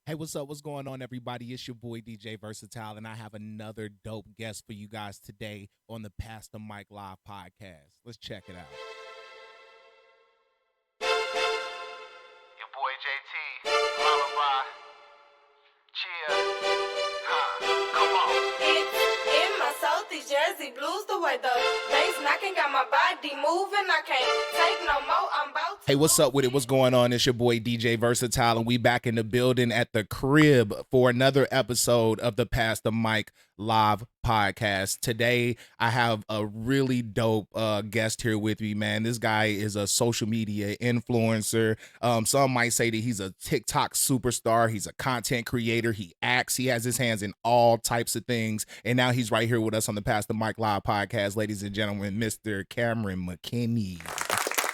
Hey, what's up? What's going on, everybody? It's your boy DJ Versityle, and I have another dope guest for you guys today on the Pastor Mike Live podcast. Let's check it out. Your boy JT, lullaby, cheer, come on. It's in my soul, these Jersey blues, the way the bass knocking got my body moving. I can't take no more. I'm about to. Hey, what's up with it? What's going on? It's your boy DJ Versityle, and we back in the building at the crib for another episode of the Pastor Mike Live podcast. Today, I have a really dope guest here with me, man. This guy is a social media influencer. Some might say that he's a TikTok superstar. He's a content creator. He acts. He has his hands in all types of things. And now he's right here with us on the Pastor Mike Live podcast. Ladies and gentlemen, Mr. Cameron McKinney.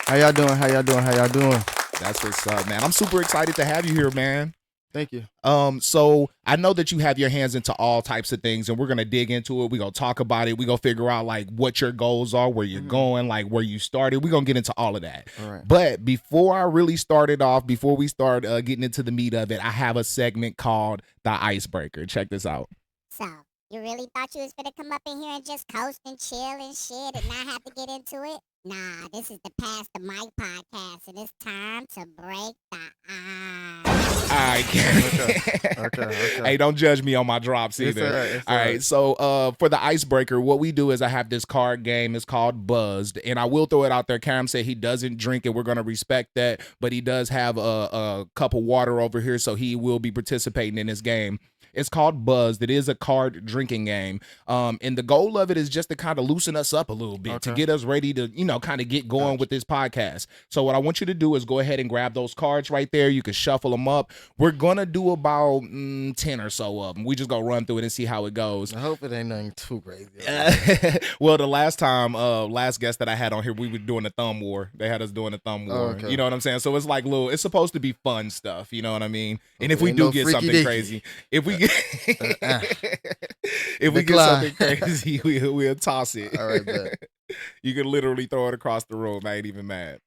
How y'all doing? How y'all doing? How y'all doing? That's what's up, man. I'm super excited to have you here, man. Thank you. So I know that you have your hands into all types of things, and we're gonna dig into it. We're gonna talk about it. We're gonna figure out like what your goals are, where you're going, like where you started. We're gonna get into all of that. All right. But before I really started off, before we start getting into the meat of it, I have a segment called The Icebreaker. Check this out. So, you really thought you was gonna come up in here and just coast and chill and shit and not have to get into it? Nah, this is the Pastor Mike podcast, and it's time to break the ice. All right, Cameron. Okay. Hey, don't judge me on my drops It's either. all right, it's All all right. right. So for the icebreaker, what we do is I have this card game. It's called Buzzed, and I will throw it out there. Cam said he doesn't drink it. We're gonna respect that, but he does have a cup of water over here, so he will be participating in this game. It's called Buzzed. It is a card drinking game. And the goal of it is just to kind of loosen us up a little bit, to Okay. get us ready to, kind of get going with this podcast. So what I want you to do is go ahead and grab those cards right there. You can shuffle them up. We're going to do about 10 or so of them. We just going to run through it and see how it goes. I hope it ain't nothing too crazy. Well, the last guest that I had on here, we were doing the thumb war. They had us doing the thumb war. Okay. You know what I'm saying? So it's like it's supposed to be fun stuff. You know what I mean? And if Okay, we ain't do no get freaky something deaky. crazy, if we get if we get Decline. something crazy, we'll toss it. All right, bet. You can literally throw it across the room. I ain't even mad.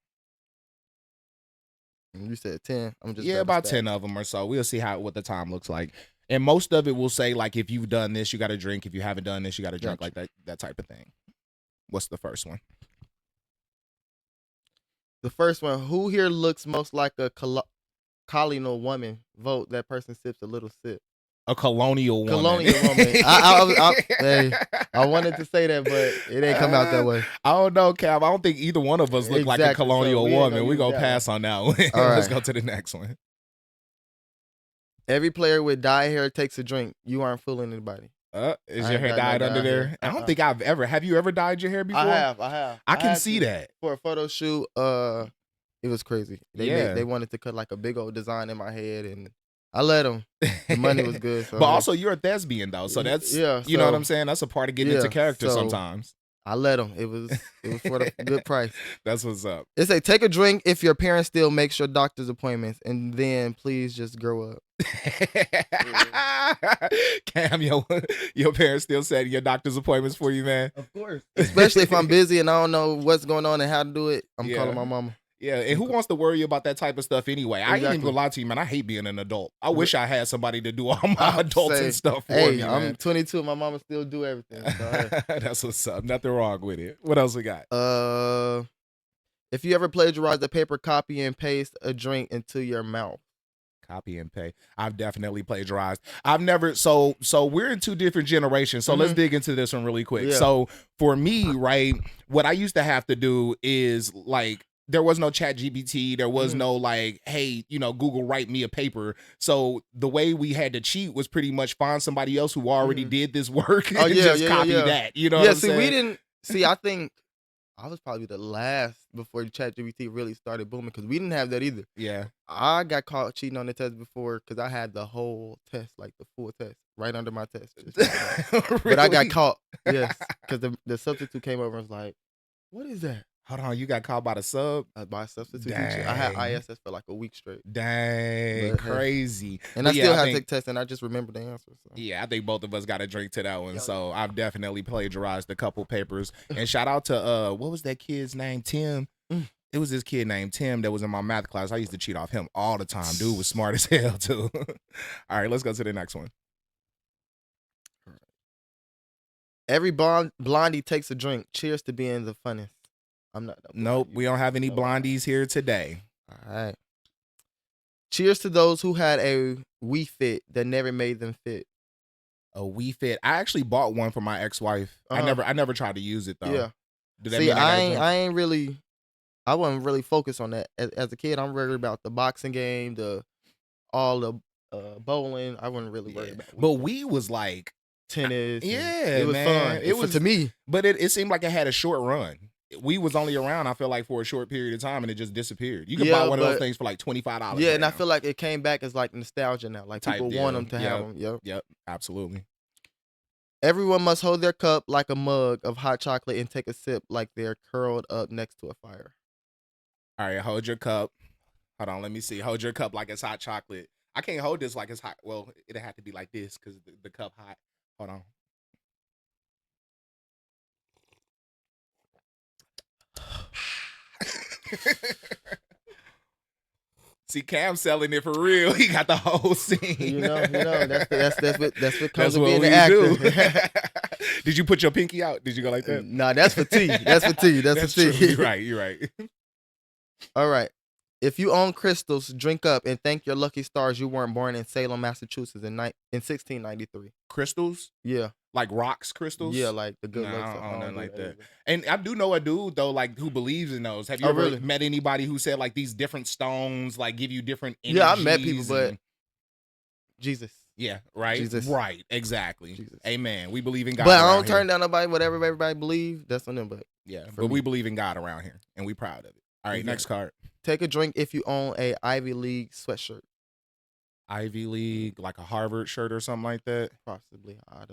You said 10. I'm just Yeah, about 10 of them or so. We'll see what the time looks like. And most of it will say, like, if you've done this, you got to drink. If you haven't done this, you got to drink, Gotcha. like that type of thing. What's the first one? The first one. Who here looks most like a colonial woman? Vote. That person sips a little sip. A colonial woman. Colonial woman. Hey, I wanted to say that, but it ain't come out that way. I don't know, Cav. I don't think either one of us look like a Exactly. colonial So we ain't woman. gonna We're use going to that pass on that one. All Let's right. go to the next one. Every player with dyed hair takes a drink. You aren't fooling anybody. Is I your ain't hair got no dyed under dyed there? hair. I don't think I've ever. Have you ever dyed your hair before? I have. I can had see to. that. For a photo shoot, it was crazy. They wanted to cut like a big old design in my head, and I let them. The money was good. So But also, you're a thespian, though. So that's, yeah, you know what so- I'm saying? That's a part of getting into yeah, character so- sometimes. I let them. It was for the good price. That's what's up. It say take a drink if your parents still makes your doctor's appointments, and then please just grow up. Cam, your parents still setting your doctor's appointments for you, man? Of course. Especially if I'm busy and I don't know what's going on and how to do it. I'm Yeah. calling my mama. Yeah, and who wants to worry about that type of stuff anyway? I ain't even Exactly. gonna lie to you, man. I hate being an adult. I wish I had somebody to do all my I'd adults say, and stuff for Hey, me, I'm man. 22. My mama still do everything. So, hey. That's what's up. Nothing wrong with it. What else we got? If you ever plagiarize a paper copy and paste a drink into your mouth. Copy and pay. I've definitely plagiarized. I've never so we're in two different generations. So let's dig into this one really quick. Yeah. So for me, right, what I used to have to do is like there was no chat GBT. There was no like, hey, Google write me a paper. So the way we had to cheat was pretty much find somebody else who already did this work and just copy that. You know what I'm see, saying? we didn't see. I think I was probably the last before ChatGPT really started booming because we didn't have that either. Yeah. I got caught cheating on the test before because I had the whole test, like the full test, right under my test. But I got Really? caught, yes, because the substitute came over and was like, "What is that?" Hold on, you got caught by the sub? By a substitute teacher. I had Dang. ISS for like a week straight, Dang, But, hey. crazy. and But I yeah, still I had to think- take tests, and I just remember the answer. So. Yeah, I think both of us got a drink to that one. Yeah. So I've definitely plagiarized a couple papers. And shout out to what was that kid's name? Tim. It was this kid named Tim that was in my math class. I used to cheat off him all the time. Dude was smart as hell too. All right, let's go to the next one. Every blondie takes a drink. Cheers to being the funnest. I'm not. Nope, we don't have any blondies here today. All right. Cheers to those who had a We Fit that never made them fit. A We Fit. I actually bought one for my ex-wife. I never tried to use it though. Yeah. Did that See, mean I wasn't really focused on that. As a kid, I'm worried about the boxing game, all the bowling. I wasn't really worried about it. But we was like tennis. Yeah, it was man. fun. It was to me. But it seemed like it had a short run. We was only around, I feel like, for a short period of time, and it just disappeared. You can buy one of those things for like $25. Yeah, and I feel like it came back as like nostalgia now. Like people want them to have them. Yep, absolutely. Everyone must hold their cup like a mug of hot chocolate and take a sip like they're curled up next to a fire. All right, hold your cup. Hold on, let me see. Hold your cup like it's hot chocolate. I can't hold this like it's hot. Well, it'd have to be like this because the cup hot. Hold on. See, Cam selling it for real. He got the whole scene. You know, that's what comes with what being an actor. Did you put your pinky out? Did you go like that? Nah, that's for tea. That's for tea. That's for tea. You're right. You're right. All right. If you own crystals, drink up and thank your lucky stars you weren't born in Salem, Massachusetts in 1693. Crystals? Yeah. Like rocks crystals? Yeah, like the good looks. looks. I don't know like that. And I do know a dude though, like who believes in those. Have you ever really? met anybody who said like these different stones like give you different energies? Yeah, I met people, but Jesus. Yeah, right. Jesus. Right, exactly. Jesus. Amen. We believe in God. But I don't turn down nobody. Whatever everybody believe, that's on them. But yeah, but we believe in God around here, and we proud of it. All right, next card. Take a drink if you own a Ivy League sweatshirt. Ivy League, like a Harvard shirt or something like that? Possibly. I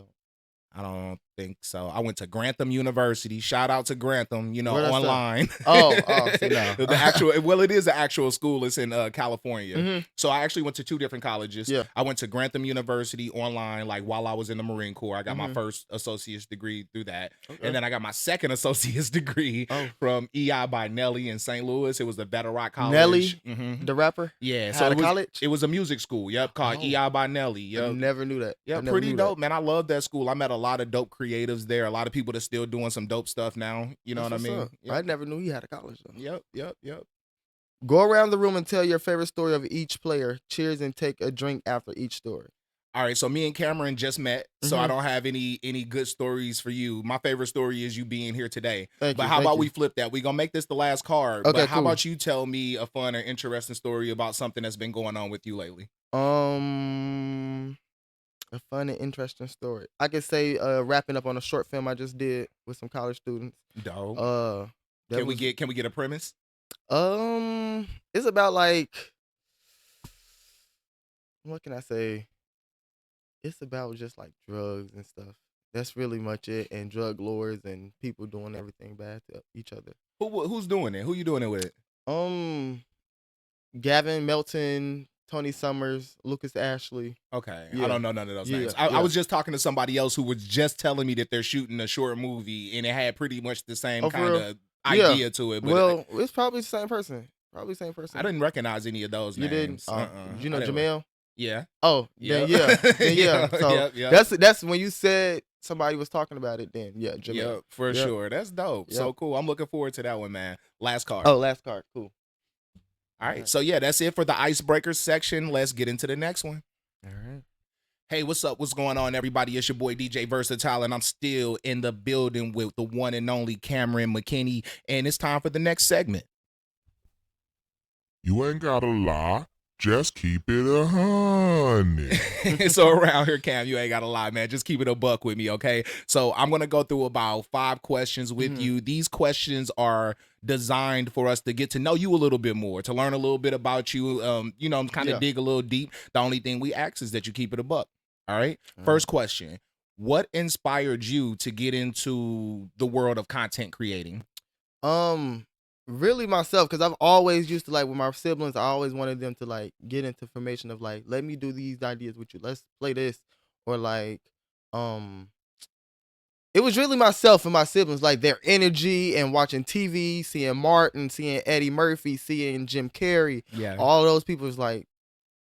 don't think so. I went to Grantham University. Shout out to Grantham, online. Oh, see, no. The actual, well, it is an actual school. It's in California. Mm-hmm. So I actually went to 2 different colleges. Yeah. I went to Grantham University online, like while I was in the Marine Corps. I got my first associate's degree through that. Okay. And then I got my second associate's degree from EI by Nelly in St. Louis. It was the Better Rock College. Nelly, the rapper? Yeah. So college? It was a music school, called EI by Nelly. Yep. I never knew that. Yeah, pretty dope, man. I love that school. I met a lot of dope creatives there. A lot of people that's still doing some dope stuff now. You know what I mean? Yep. I never knew he had a college though. Yep. Go around the room and tell your favorite story of each player. Cheers and take a drink after each story. All right, so me and Cameron just met, so I don't have any good stories for you. My favorite story is you being here today. Thank you. How about we flip that? We're going to make this the last card. Okay, but how about you tell me a fun or interesting story about something that's been going on with you lately? A fun and interesting story. I could say wrapping up on a short film I just did with some college students. Dope. Can we get a premise? It's about like, what can I say? It's about just like drugs and stuff. That's really much it. And drug lords and people doing everything bad to each other. Who's doing it? Who you doing it with? Gavin Melton, Tony Summers, Lucas Ashley. Okay. Yeah. I don't know none of those names. I was just talking to somebody else who was just telling me that they're shooting a short movie and it had pretty much the same kind of idea to it. But well, it's probably the same person. I didn't recognize any of those names. You didn't? Did you know Jamel? Yeah. Oh, then yeah. So that's when you said somebody was talking about it then. Yeah, Jamel. Yeah, for sure. That's dope. Yep. So cool. I'm looking forward to that one, man. Last card. Oh, last card. Cool. All right. So yeah, that's it for the icebreakers section. Let's get into the next one. All right. Hey, what's up? What's going on, everybody? It's your boy DJ Versityle, and I'm still in the building with the one and only Cameron McKinney, and it's time for the next segment. You ain't gotta lie. Just keep it 100. So around here, Cam, you ain't got to lie, man. Just keep it a buck with me, okay? So I'm going to go through about 5 questions with you. These questions are designed for us to get to know you a little bit more, to learn a little bit about you, kind of dig a little deep. The only thing we ask is that you keep it a buck, all right? First question. What inspired you to get into the world of content creating? Really myself, because I've always used to, like, with my siblings, I always wanted them to, like, get into formation of, like, let me do these ideas with you. Let's play this. Or, like, It was really myself and my siblings, like their energy and watching TV, seeing Martin, seeing Eddie Murphy, seeing Jim Carrey. Yeah. All those people was like,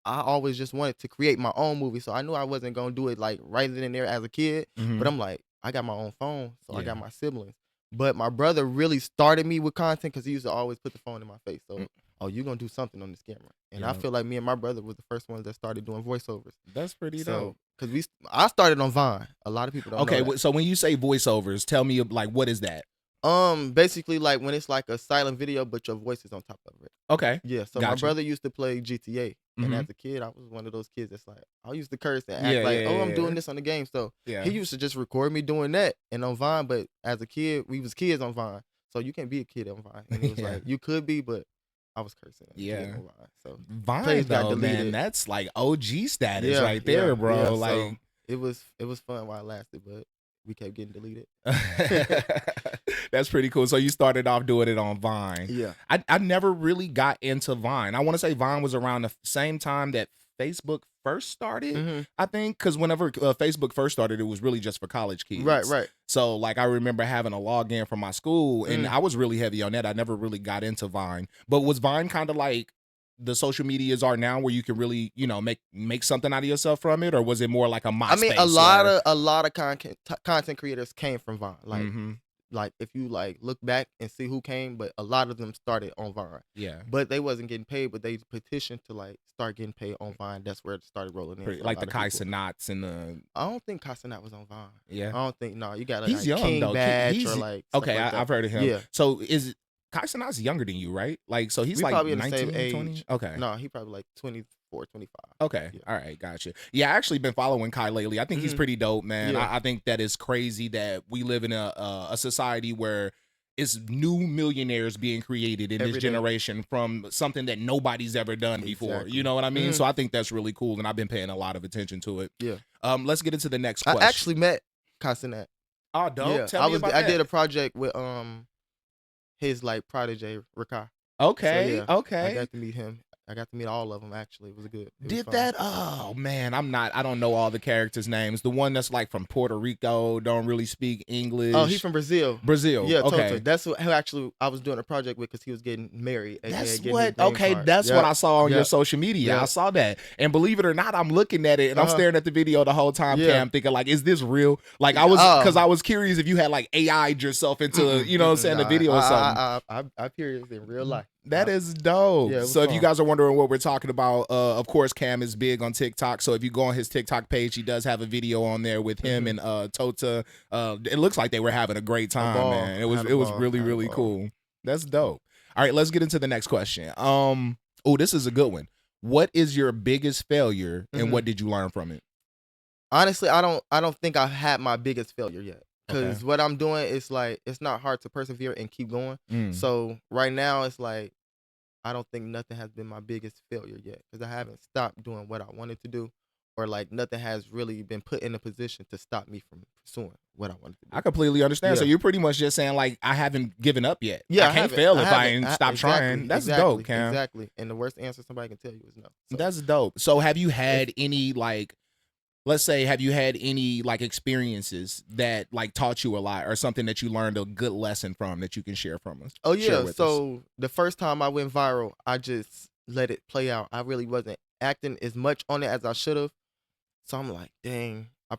I always just wanted to create my own movie. So I knew I wasn't going to do it like right then and there as a kid. Mhm. But I'm like, I got my own phone, so I Yeah. got my siblings. But my brother really started me with content because he used to always put the phone in my face. So, oh, you're going to do something on this camera. And I Yeah. feel like me and my brother was the first ones that started doing voiceovers. That's pretty So, dope. because I started on Vine. A lot of people don't know that. So when you say voiceovers, tell me like what is that? Basically like when it's like a silent video, but your voice is on top of it. Okay. Yeah. So my Gotcha. brother used to play GTA, and Mhm. as a kid, I was one of those kids that's like, I used to curse and act Yeah, like, yeah, oh, I'm yeah. doing this on the game. So Yeah. he used to just record me doing that and on Vine. But as a kid, we was kids on Vine, so you can't be a kid on Vine. And it was Yeah. like you could be, but I was cursing. Yeah. On Vine. So Vine plays got though, man, deleted. that's like OG status right there, bro. yeah. Like So it was fun while it lasted, but we kept getting deleted. that's pretty cool. So you started off doing it on Vine. Yeah. I never really got into Vine. I want to say Vine was around the same time that Facebook first started, Mhm. I think, because whenever Facebook first started, it was really just for college kids. Right. So, like, I remember having a login from my school, and Mm. I was really heavy on that. I never really got into Vine. But was Vine kind of like the social medias are now, where you can really, make something out of yourself from it, or was it more like a MySpace? I mean, a lot of content creators came from Vine. Like, Mm-hmm. like if you like look back and see who came, but a lot of them started on Vine. Yeah. But they wasn't getting paid, but they petitioned to like start getting paid on Vine. That's where it started rolling in. for a Like lot the of Kai people. Sinats and the I don't think Casanat was on Vine. yeah. I don't think you got He's like young King though. Batch He's or like stuff okay. like that. I've heard of him. Yeah. So is Kai Sinat's younger than you, right? Like, so he's We like probably in the 19, same age. 20? Okay. No, he probably like 24, 25. Okay. Yeah. All right. Gotcha. Yeah, I actually been following Kai lately. I think he's Mhm. pretty dope, man. Yeah. I think that is crazy that we live in a society where it's new millionaires being created in Every this day. generation from something that nobody's ever done before. Exactly. You know what I mean? Mhm. So I think that's really cool, and I've been paying a lot of attention to it. Yeah. Let's get into the next I question. actually met Casanat. Oh, dope. Yeah. Tell me about I that. did a project with his like protege, Rakai. Okay. So, yeah, Okay. I got to meet him. I got to meet all of them actually. It was good. It was Did fun. that? Oh man, I don't know all the characters' names. The one that's like from Puerto Rico, don't really speak English. Oh, he's from Brazil. Brazil. Yeah, okay. totally. That's who actually I was doing a project with because he was getting married. AKA That's getting what. his name Okay, card. that's what I saw on your Yep. social media. Yep. I saw that, and believe it or not, I'm looking at it and I'm Uh-huh. staring at the video the whole time. Yeah. Cam, thinking like, is this real? Like I was, because I was curious if you had like AI'd yourself into, you know, what I'm saying, the video or something. I period in real life. That is dope. Yeah, it was so if you fun. guys are wondering what we're talking about, of course, Cam is big on TikTok. So if you go on his TikTok page, he does have a video on there with him and Tota. It looks like they were having a great time, ball. man. It was Had a ball. really, Had a really ball. cool. That's dope. All right, let's get into the next question. Oh, this is a good one. What is your biggest failure and Mhm. what did you learn from it? Honestly, I don't think I've had my biggest failure yet. Because Okay. what I'm doing is like it's not hard to persevere and keep going. Mm. So right now it's like I don't think nothing has been my biggest failure yet because I haven't stopped doing what I wanted to do, or like nothing has really been put in a position to stop me from pursuing what I wanted to do. I completely understand. So Yeah. you're pretty much just saying like I haven't given up yet. Yeah, I can't haven't. fail if I haven't. ain't stop trying. That's dope, Cam. Exactly. And the worst answer somebody can tell you is no. So, That's dope. So have you had any like, let's say, have you had any like experiences that like taught you a lot or something that you learned a good lesson from that you can share from us? oh Share yeah. with us. So the first time I went viral, I just let it play out. I really wasn't acting as much on it as I should have. So I'm like, dang, I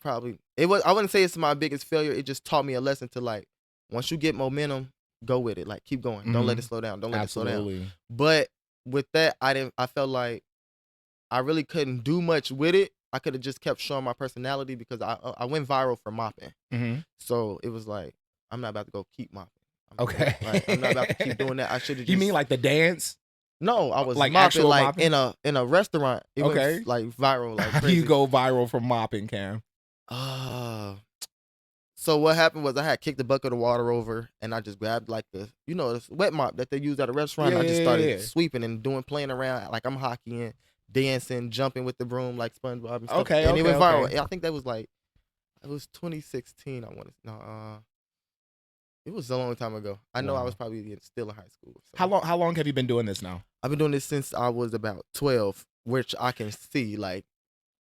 wouldn't say it's my biggest failure. It just taught me a lesson to like, once you get momentum, go with it. Like keep going. Don't let Mhm. it slow down. Don't let it slow down. Absolutely. But with that, I felt like I really couldn't do much with it. I could have just kept showing my personality because I went viral for mopping. Mm-hmm. So it was like, I'm not about to go keep mopping. Okay. I'm not about to keep doing that. I should have just You mean like the dance? No, I was like mopping actual like mopping? in a restaurant. It Okay. went like viral like How do crazy. you go viral from mopping, Cam? So what happened was I had kicked the bucket of water over and I just grabbed like the the wet mop that they use at a restaurant. Yeah, I just yeah, started yeah. sweeping and playing around like I'm hockeying, dancing, jumping with the broom like SpongeBob and stuff. Okay, and it okay, went viral. okay. I think that was like it was 2016. I want to it was a long time ago. I know I Wow. was probably still in high school. So. How long have you been doing this now? I've been doing this since I was about 12, which I can see like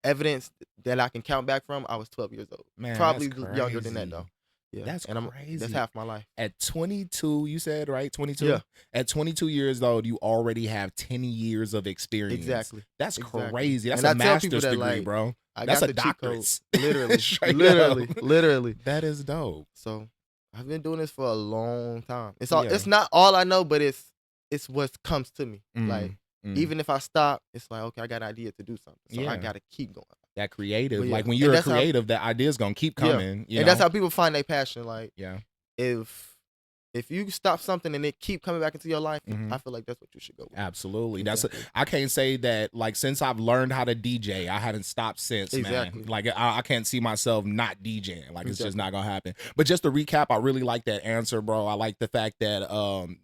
evidence that I can count back from. I was 12 years old. Man, Probably that's younger than that crazy. though. Yeah, That's and crazy. that's half my life. At 22, you said, right? 22? Yeah. At 22 years old, you already have 10 years of experience. Exactly. That's Exactly. crazy. That's And a I tell people master's that, degree, like, bro. I That's got a the cheat code. doctorate. Literally, Straight literally, up. literally. That is dope. So I've been doing this for a long time. It's Yeah. It's not all I know, but it's what comes to me. Like Mm. even if I stop, it's like, okay, I got an idea to do something, so Yeah. I gotta keep going. That creative. But yeah, Like when and you're a that's how- creative, that idea's gonna keep coming. You and know? that's how people find their passion. Like Yeah. if you stop something and it keep coming back into your life, Mhm. I feel like that's what you should go with. Absolutely. Exactly. I can't say that, like, since I've learned how to DJ, I haven't stopped since, Exactly. man. Like I can't see myself not DJing. Like it's just Exactly. not gonna happen. But just to recap, I really like that answer, bro. I like the fact that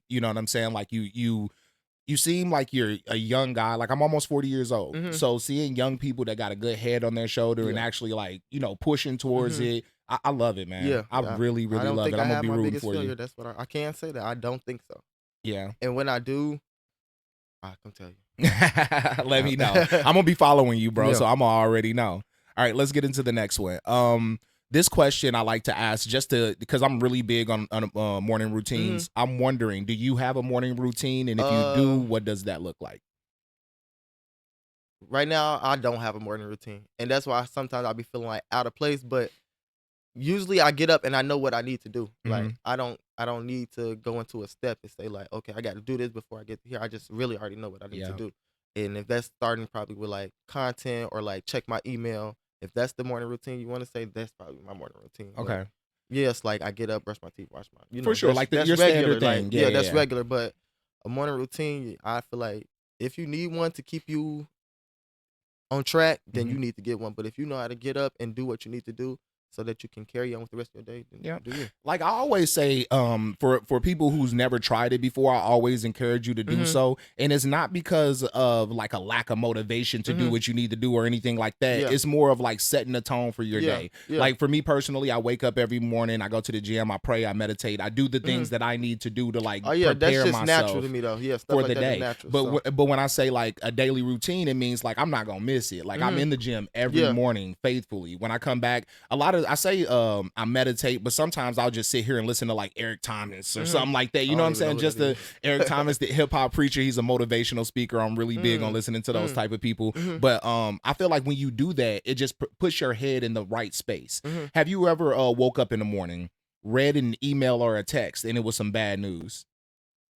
you know what I'm saying? Like you seem like you're a young guy. Like I'm almost 40 years old. Mhm. So seeing young people that got a good head on their shoulder and Yeah. actually, like, you know, pushing towards Mhm. it, I love it, man. Yeah, I really, I really don't love think it. I I'm gonna have be my rooting biggest for failure. you. That's what I can't say that. I don't think so. Yeah. And when I do, I can tell you. Let me know. I'm gonna be following you, bro. Yeah. So I'm gonna already know. All right, let's get into the next one. This question I like to ask because I'm really big on morning routines. I'm wondering, do you have a morning routine? And if you do, what does that look like? Right now, I don't have a morning routine, and that's why sometimes I'll be feeling like out of place. But usually, I get up and I know what I need to do. Like I don't need to go into a step and say like, okay, I got to do this before I get here. I just really already know what I need Yeah. to do. And if that's starting probably with like content or like check my email, if that's the morning routine you want to say, that's probably my morning routine. But Okay. yes, like I get up, brush my teeth, wash my, For sure, that's- like that's your regular. standard thing. Like, Yeah, that's yeah. regular. But a morning routine, I feel like if you need one to keep you on track, then Mhm. you need to get one. But if you know how to get up and do what you need to do so that you can carry on with the rest of your day, then Yeah. do you. Like I always say, for people who's never tried it before, I always encourage you to do so. And it's not because of like a lack of motivation to do what you need to do or anything like that. Yeah. It's more of like setting the tone for your Yeah, day. yeah. Like for me personally, I wake up every morning, I go to the gym, I pray, I meditate, I do the things that I need to do to like Oh yeah, that's prepare just myself natural to me though. Yeah, stuff for like the that is day. natural. But so. but when I say like a daily routine, it means like I'm not gonna miss it. Like I'm in the gym every Yeah. morning faithfully. When I come back, I say I meditate, but sometimes I'll just sit here and listen to like Eric Thomas or something like that. You I know what don't I'm even saying? know who Just that the is. Eric Thomas, the hip hop preacher. He's a motivational speaker. I'm really big on listening to those type of people. But I feel like when you do that, it just puts your head in the right space. Have you ever woke up in the morning, read an email or a text, and it was some bad news?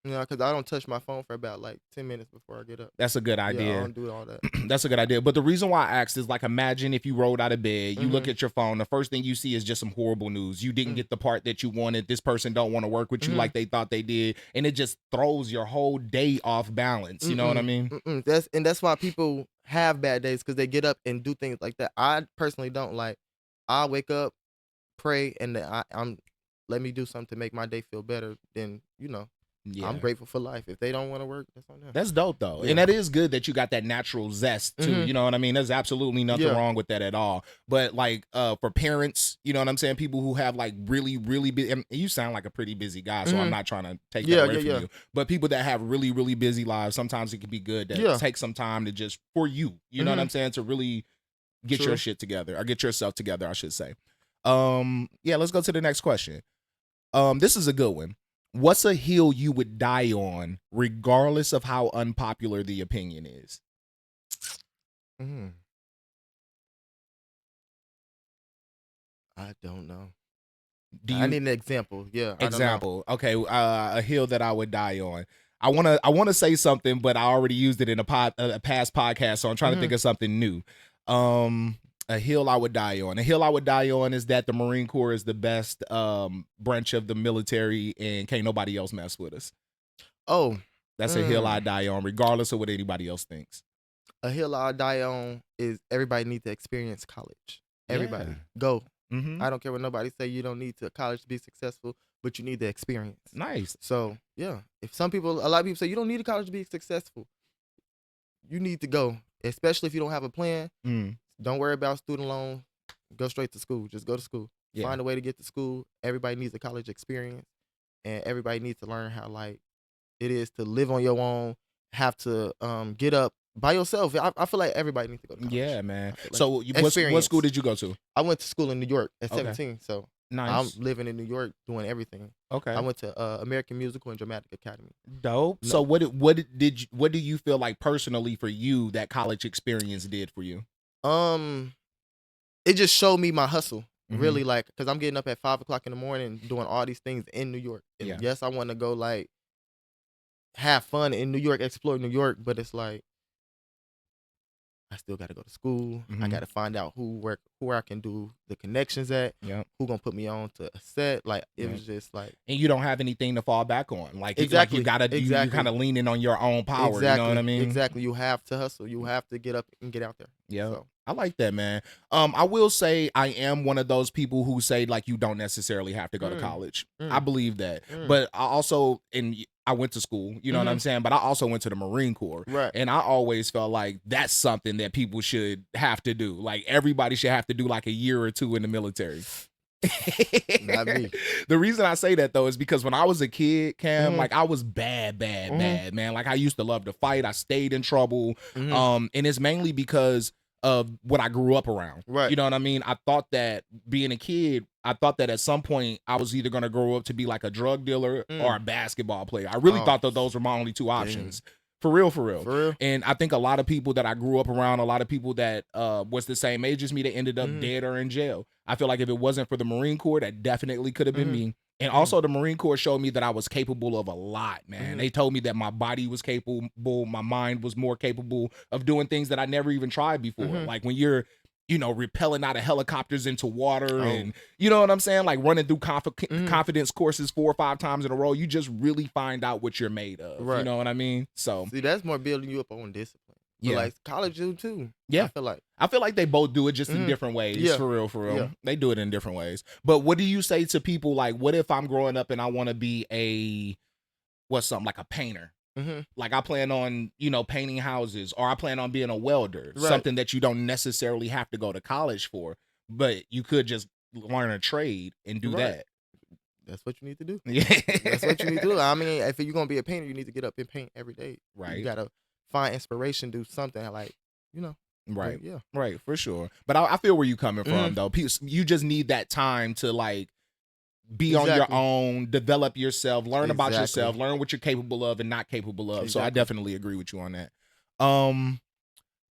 Yeah, because I don't touch my phone for about like 10 minutes before I get up. That's a good Yeah, I idea. don't do all that. That's a good idea. But the reason why I asked is like, imagine if you rolled out of bed, you look at your phone, the first thing you see is just some horrible news. You didn't get the part that you wanted. This person don't want to work with you like they thought they did. And it just throws your whole day off balance. You know what I mean? That's why people have bad days because they get up and do things like that. I personally don't. Like I wake up, pray, and then I'm let me do something to make my day feel better. Then Yeah. I'm grateful for life. If they don't want to work, that's on them. That's dope though. Yeah. And that is good that you got that natural zest too. You know what I mean? There's absolutely nothing Yeah. wrong with that at all. But like for parents, you know what I'm saying? People who have like really, really big, and you sound like a pretty busy guy, so I'm not trying to take that away from you. But people that have really, really busy lives, sometimes it can be good to take some time to just for you. You know what I'm saying? To really get your shit together or get yourself together, I should say. Yeah, let's go to the next question. This is a good one. What's a hill you would die on, regardless of how unpopular the opinion is? I don't know. Do I you need an example. Yeah. I don't know. example? Okay, a hill that I would die on. I wanna say something, but I already used it in a past podcast, so I'm trying to think of something new. A hill I would die on. A hill I would die on is that the Marine Corps is the best branch of the military, and can't nobody else mess with us. Oh, That's a hill I die on, regardless of what anybody else thinks. a hill I die on is everybody needs to experience college. Everybody go. I don't care what nobody say. You don't need to college to be successful, but you need the experience. Nice. So yeah, if a lot of people say you don't need a college to be successful, you need to go, especially if you don't have a plan. Don't worry about student loan. Go straight to school. Just go to school. Yeah. Find a way to get to school. Everybody needs a college experience, and everybody needs to learn how like it is to live on your own. Have to get up by yourself. I feel like everybody needs to go to college. Yeah, man. I feel like So what experience. school did you go to? I went to school in New York at Okay. 17. So I'm Nice. living in New York doing everything. Okay. I went to American Musical and Dramatic Academy. Dope. No. So what do you feel like personally for you that college experience did for you? It just showed me my hustle. Mhm. Really, like, because I'm getting up at 5 o'clock in the morning doing all these things in New York. And Yeah. yes, I want to go like have fun in New York, explore New York, but it's like I still got to go to school. I Mhm. got to find out where I can do the connections at. Yep. Who gonna put me on to a set? Like it Yep. was just like And you don't have anything to fall back on. Like Exactly. you gotta you Exactly. kind of leaning on your own power. exactly, You know what I mean? Exactly. You have to hustle. You have to get up and get out there. Yeah. So, I like that, man. I will say I am one of those people who say like you don't necessarily have to go to college. I believe that. But I also I went to school, you know what I'm saying? But I also went to the Marine Corps. Right. And I always felt like that's something that people should have to do. Like everybody should have to do like a year or two in the military. Not me. The reason I say that though is because when I was a kid, Cam, like I was bad, man. Like I used to love to fight. I stayed in trouble. And it's mainly because of what I grew up around. Right. You know what I mean? I thought that being a kid, I thought that at some point I was either going to grow up to be like a drug dealer or a basketball player. I really thought that those were my only two options. For real. For real. And I think a lot of people that I grew up around, a lot of people that was the same age as me, that ended up dead or in jail. I feel like if it wasn't for the Marine Corps, that definitely could have been me. And also the Marine Corps showed me that I was capable of a lot, man. They told me that my body was capable, my mind was more capable of doing things that I never even tried before. Like when you're, you know, rappelling out of helicopters into water and, you know what I'm saying? Like running through confidence courses 4 or 5 times in a row, you just really find out what you're made of. Right. You know what I mean? So, See, that's more building you up on discipline. But Yeah. like college do too. Yeah. I feel like they both do it just in different ways. Yeah. For real. Yeah. They do it in different ways. But what do you say to people like, what if I'm growing up and I want to be like a painter? Like I plan on, you know, painting houses, or I plan on being a welder, Right. something that you don't necessarily have to go to college for, but you could just learn a trade and do Right. that. That's what you need to do. Yeah. That's what you need to do. I mean, if you're gonna be a painter, you need to get up and paint every day. Right. You gotta find inspiration, do something like, you know. Right. Yeah. Right, for sure. But I feel where you coming from though. You just need that time to like be on your Exactly. own, develop yourself, learn about Exactly. yourself, learn what you're capable of and not capable of. So I Exactly. definitely agree with you on that.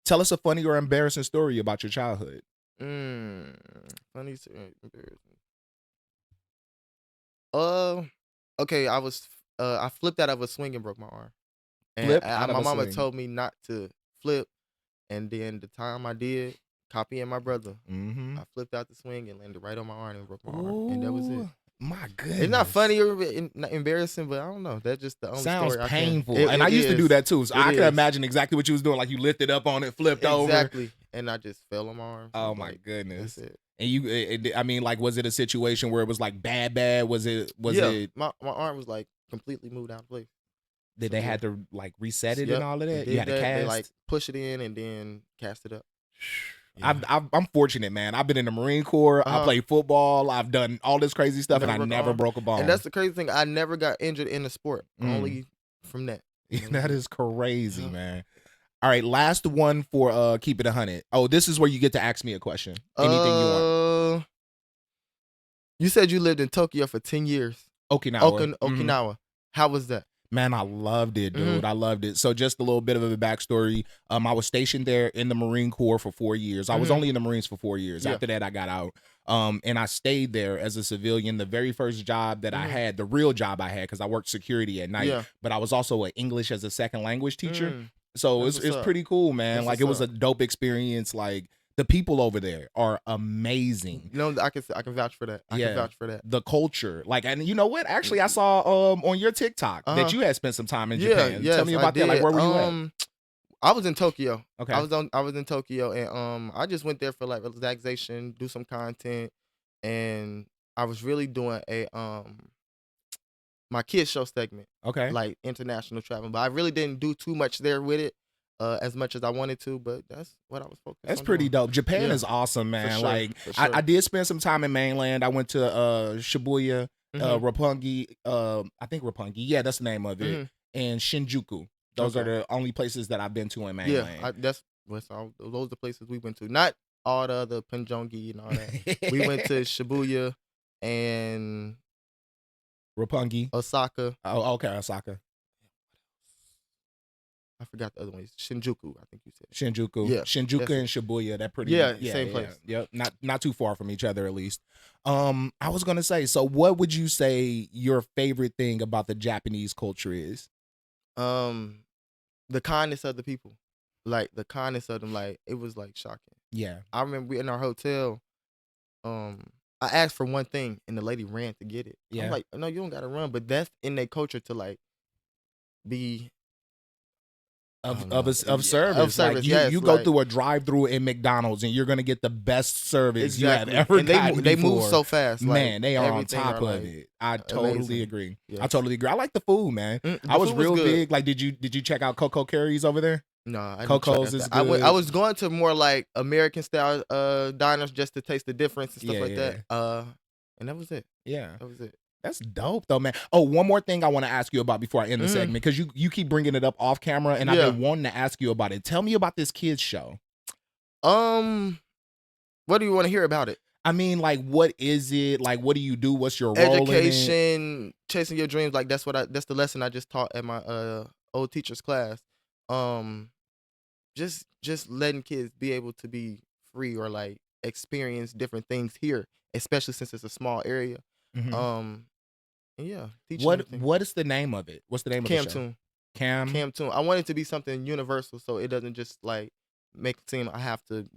Tell us a funny or embarrassing story about your childhood. Funny story, embarrassing. Okay, I flipped out of a swing and broke my arm. And Flipped out of my a mama swing. told me not to flip, and then the time I did, copying my brother, Mm-hmm. I flipped out the swing and landed right on my arm and broke my arm, and that was it. My goodness. It's not funny or not embarrassing, but I don't know. That's just the only Sounds story painful. I can. And I used to do that too. So I It can is. imagine exactly what you was doing. Like you lifted up on it, flipped over. Exactly. And I just fell on my arm. So Oh my like, goodness. that's it. And I mean, like, was it a situation where it was like bad? Was it? My arm was like completely moved out of place. Did So, they yeah. had to like reset it Yep, and all of they that? did You had to that. cast. They like push it in and then cast it up. Yeah. I'm fortunate, man. I've been in the Marine Corps. I played football. I've done all this crazy stuff, and I never broke a bone. And that's the crazy thing. I never got injured in the sport. Mm. Only from that. That is crazy, Yeah. man. All right, last one for Keep It 100. Oh, this is where you get to ask me a question. Anything you want. You said you lived in Tokyo for 10 years. Okinawa. Okinawa. How was that? Man, I loved it, dude. I loved it. So just a little bit of a backstory. I was stationed there in the Marine Corps for 4 years. I was only in the Marines for 4 years. Yeah. After that, I got out. And I stayed there as a civilian. The very first job that I had, the real job I had, because I worked security at night, Yeah. but I was also an English as a second language teacher. Mm. So That's it's what's up. pretty cool, man. That's Like it what's was a dope experience. Like the people over there are amazing. You know, I can vouch for that. I Yeah. can vouch for that. The culture, like, and you know what? Actually, I saw on your TikTok that you had spent some time in Japan. Yes, Tell me I about that. Like, did. where were you at? I was in Tokyo. Okay. I was in Tokyo, and I just went there for like relaxation, do some content, and I was really doing a my kids show segment, Okay. like international travel. But I really didn't do too much there with it, as much as I wanted to. But that's what I was focused. That's on pretty doing. dope. Japan Yeah. is awesome, man. sure, Like for sure. I did spend some time in mainland. I went to Shibuya, Roppongi, I think Roppongi. Yeah, that's the name of it. And Shinjuku. Those are Okay. the only places that I've been to in Yeah, mainland. those are the places we went to. Not all the other Punjongi and all that. We went to Shibuya, and Roppongi. Osaka. Oh, okay, Osaka. I forgot the other one. Shinjuku, I think you said. Shinjuku. Yeah, Shinjuku that's and Shibuya. That pretty. Yeah, same place. Yep. Not too far from each other, at least. I was gonna say. So, what would you say your favorite thing about the Japanese culture is? The kindness of the people, like the kindness of them, like it was like shocking. Yeah. I remember we in our hotel. I asked for one thing and the lady ran to get it. Yeah. I'm like, no, you don't gotta run, but that's in their culture to like be Of service. Of service, Like yes, you go like- through a drive-through in McDonald's and you're gonna get the best service exactly. you have ever And they gotten they move before. so fast. Like, Man, they are on everything top are, of like, it. I totally amazing. agree. I Yes. totally agree. I like the food, man. The I was food was real good. big. Like, did you check out Coco Carey's over there? No, I didn't Coco's check out is that. good. I was going to more like American style diners just to taste the difference and stuff Yeah, like yeah. that. And that was it. Yeah. That was it. That's dope though, man. Oh, one more thing I want to ask you about before I end the segment, because you keep bringing it up off camera, and I've Yeah. been wanting to ask you about it. Tell me about this kids show. What do you want to hear about it? I mean, like, what is it? Like, what do you do? What's your role in it? Education, chasing your dreams. Like that's the lesson I just taught at my old teacher's class. Just letting kids be able to be free or like experience different things here, especially since it's a small area. Mhm. And yeah, teaching them things. What is the name of it? What's the name of the show? Camtoon. Cam. Camtoon. I want it to be something universal, so it doesn't just like make it seem I have to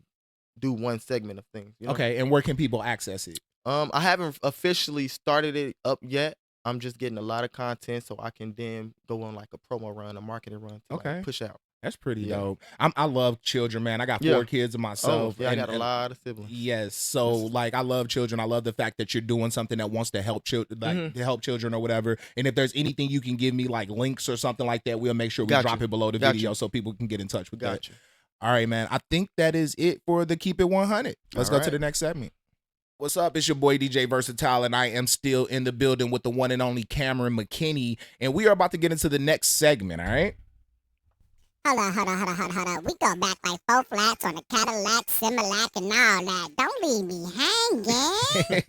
do one segment of things. You know? Okay, and where can people access it? I haven't officially started it up yet. I'm just getting a lot of content so I can then go on like a promo run, a marketing run to Okay. like, push out. That's pretty Yeah. dope. I love children, man. I got Yeah. 4 kids of myself. I and- got a and- lot of siblings. Yes, so like I love children. I love the fact that you're doing something that wants to help children, like Mhm. to help children or whatever. And if there's anything you can give me, like links or something like that, we'll make sure we Gotcha. drop it below the Gotcha. video so people can get in touch with that. Gotcha. All right, man. I think that is it for the Keep It 100. Let's All go to right. the next segment. What's up? It's your boy DJ Versityle, and I am still in the building with the one and only Cameron McKinney, and we are about to get into the next segment. All right. Hold on. We go back like 4 flats on a Cadillac, Similac, and all that. Don't leave me hanging.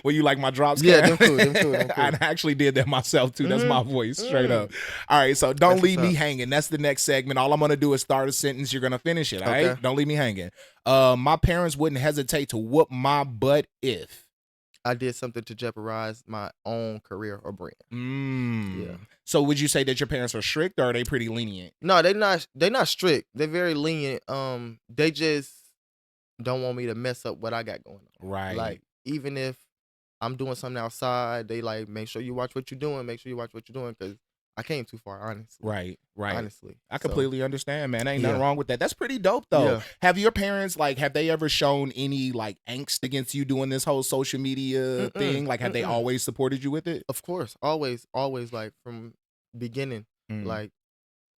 Well, you like my drops? Yeah, Cam? them cool. I actually did that myself too. That's my voice, straight up. All right, so don't That's leave what's me up. hanging. That's the next segment. All I'm gonna do is start a sentence. You're gonna finish it. All right? Okay. Don't leave me hanging. My parents wouldn't hesitate to whoop my butt if. I did something to jeopardize my own career or brand. Yeah. So would you say that your parents are strict or are they pretty lenient? No, they're not strict. They're very lenient. They just don't want me to mess up what I got going on. Right. Like even if I'm doing something outside, they like make sure you watch what you're doing. Make sure you watch what you're doing because I came too far, honestly. Right. Honestly, I So, completely understand, man. Ain't nothing Yeah. wrong with that. That's pretty dope, though. Yeah. Have your parents, like, have they ever shown any, like, angst against you doing this whole social media thing? Like, have they always supported you with it? Of course, always, like from beginning, Mm. like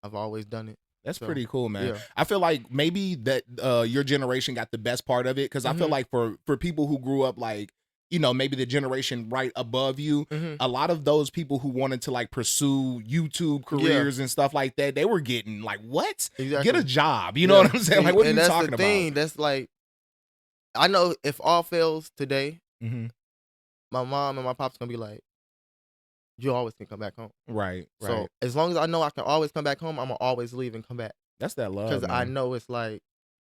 I've always done it. That's So, pretty cool, man. yeah. I feel like maybe that your generation got the best part of it because I feel Mhm. like for people who grew up, like, you know, maybe the generation right above you, Mhm. a lot of those people who wanted to, like, pursue YouTube careers and stuff like that, they were getting, like, what? Exactly. Get a job. You know what I'm saying? Like, what are and you that's talking the thing. That's like, I know if all fails today, about? Mm-hmm. my mom and my pop's gonna be like, you always can come back home. Right. So as long as I know I can always come back home, I'm gonna always leave and come back That's that love. because I man. know it's like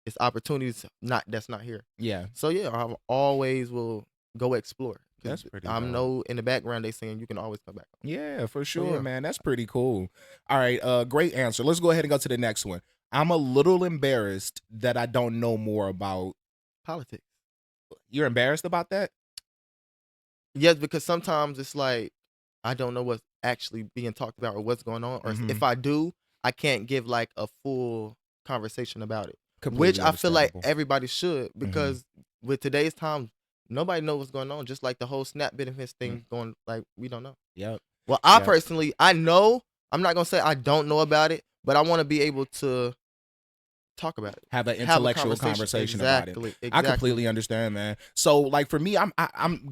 it's opportunities that's not here. Yeah. So yeah, I always will go explore. 'Cause That's pretty I'm dope. know in the background they saying you can always come back home. Yeah, for sure, yeah. man. That's pretty cool. All right, great answer. Let's go ahead and go to the next one. I'm a little embarrassed that I don't know more about. Politics. You're embarrassed about that? Yes, because sometimes it's like I don't know what's actually being talked about or what's going on, or Mhm. if I do, I can't give like a full conversation about it. Completely Which I feel like understandable. everybody should because with today's times, nobody knows what's going on. Just like the whole SNAP benefits thing going, like we don't know. Yep. Well, I Yep. personally, I know. I'm not gonna say I don't know about it, but I want to be able to talk about it. Have an Have a intellectual conversation about it. Exactly. I completely understand, man. So, like, for me, I'm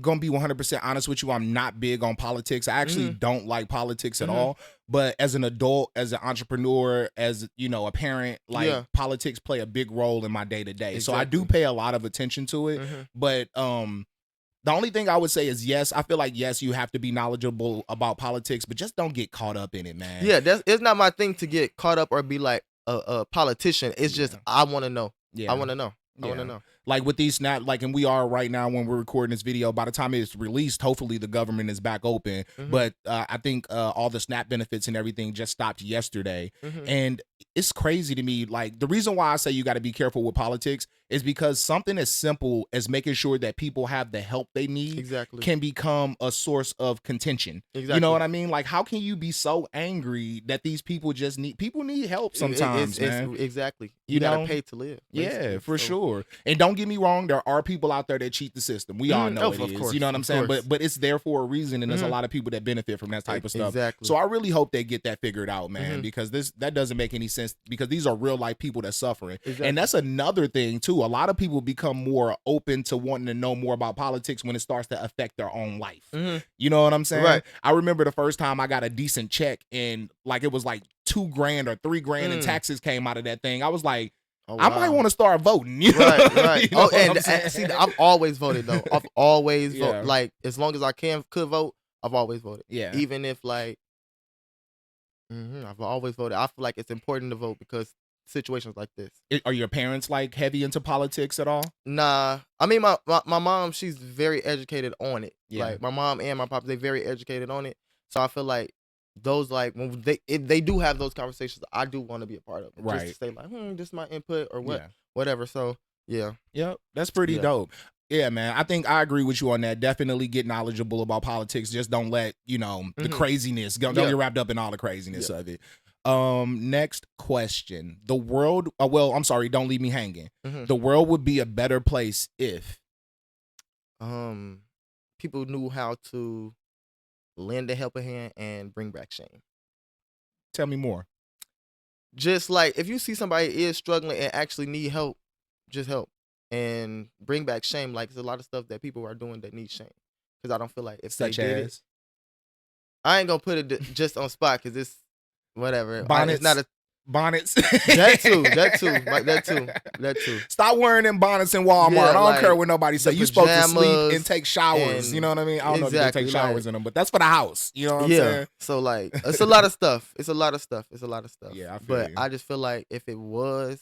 gonna be 100% honest with you. I'm not big on politics. I actually don't like politics at all. But as an adult, as an entrepreneur, as you know, a parent, like Yeah. politics play a big role in my day to day. So I do Exactly. pay a lot of attention to it. Mhm. But The only thing I would say is yes. I feel like yes, you have to be knowledgeable about politics, but just don't get caught up in it, man. Yeah, it's not my thing to get caught up or be like a politician. It's just I want to know. Yeah. I want to know. I want Yeah. to know. Like with these snap, like, and we are right now when we're recording this video. By the time it's released, hopefully the government is back open. But I think all the SNAP benefits and everything just stopped yesterday, and it's crazy to me. Like, the reason why I say you got to be careful with politics is because something as simple as making sure that people have the help they need Exactly. can become a source of contention. Exactly. You know what I mean? Like, how can you be so angry that these people just need help sometimes, man? Exactly. You You gotta know? pay to live. Yeah, basically. for So, sure. And don't get me wrong, there are people out there that cheat the system. We all know of it is. course, You know what I'm of saying? course. But it's there for a reason, and there's a lot of people that benefit from that type of stuff. Exactly. So I really hope they get that figured out, man, because that doesn't make any sense, because these are real life people that's suffering. Exactly. And that's another thing too. A lot of people become more open to wanting to know more about politics when it starts to affect their own life. You know what I'm saying? Right. I remember the first time I got a decent check and like it was like $2,000 or $3,000 in taxes came out of that thing. I was like, Oh, I might wow. want to start voting. You know? Right. You know what and I'm saying? see, I've always voted though. I've always Yeah. voted. Like, as long as I could vote, I've always voted. Yeah. Even if like, I've always voted. I feel like it's important to vote because situations like this. Are your parents like heavy into politics at all? Nah, I mean my mom, she's very educated on it. Yeah. Like my mom and my pop, they're very educated on it. So I feel like those, like, when they do have those conversations, I do want to be a part of it. Right. Just to say like, this is my input or Yeah. whatever. So yeah. Yep, that's pretty Yeah. dope. Yeah, man. I think I agree with you on that. Definitely get knowledgeable about politics. Just don't let, the craziness don't Yeah. get wrapped up in all the craziness of it. Next question. The world, I'm sorry, don't leave me hanging. The world would be a better place if People knew how to lend a helping hand and bring back shame. tell me more. Just like if you see somebody is struggling and actually need help, just help and bring back shame. Like, there's a lot of stuff that people are doing that need shame, because I don't feel like if Such they did it, as I ain't gonna put it just on spot because it's whatever. bonnets. It's not a Bonnets. that too. Stop wearing them bonnets in Walmart. Yeah, I don't like, care what nobody say. the You supposed to sleep pajamas and take showers. and- You know what I mean? I don't know if they Exactly, take showers like- in them, but that's for the house. You know what I'm Yeah. saying? So like, it's a lot of stuff. It's a lot of stuff. Yeah, I feel But you. I just feel like if it was,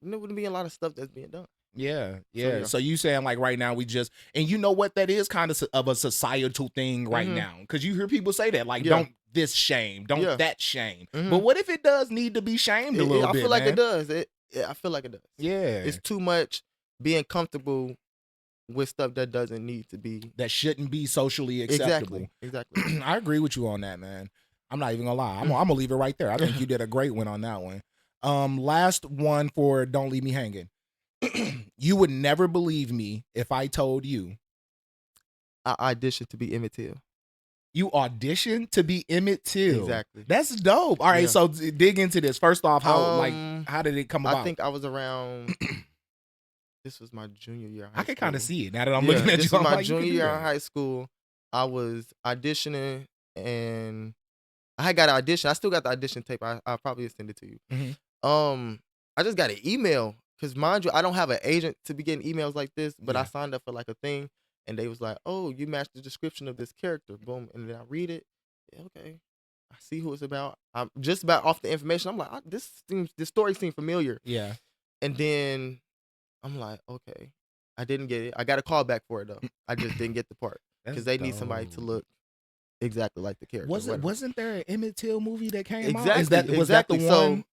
there wouldn't be a lot of stuff that's being done. Yeah. yeah. So you saying like right now we just, and you know what, that is kind of a societal thing right now, because you hear people say that like, Yeah. don't this shame, don't Yeah. that shame. Mhm. But what if it does need to be shamed a little I bit? feel like man? it does. I feel like it does. Yeah, It's too much being comfortable with stuff that doesn't need to be. that shouldn't be socially acceptable. Exactly. I agree with you on that, man. I'm not even gonna lie. I'm gonna leave it right there. I think you did a great one on that one. Last one for Don't Leave Me Hanging. You would never believe me if I told you I auditioned to be Emmett Till. you auditioned to be Emmett Till. Exactly. That's dope. All right, Yeah. so dig into this. First off, how did it come about? I think I was around. This was my junior year. Of high I can kind of school. see it now that I'm Yeah, looking at this you. was I'm my like, you can junior do year that. in high school. I was auditioning, and I had got an audition. I still got the audition tape. I'll probably send it to you. Mhm. I just got an email, because mind you, I don't have an agent to be getting emails like this, but I Yeah. signed up for like a thing, and they was like, "Oh, you matched the description of this character." Boom, and then I read it. Yeah, okay, I see who it's about. I'm just about off the information. I'm like, this story seems familiar. Yeah. And then I'm like, okay, I didn't get it. I got a call back for it though. I just didn't get the part, because they need somebody to look exactly like the character. whatever. Wasn't there an Emmett Till movie that came out? Exactly. Was that the exactly. one?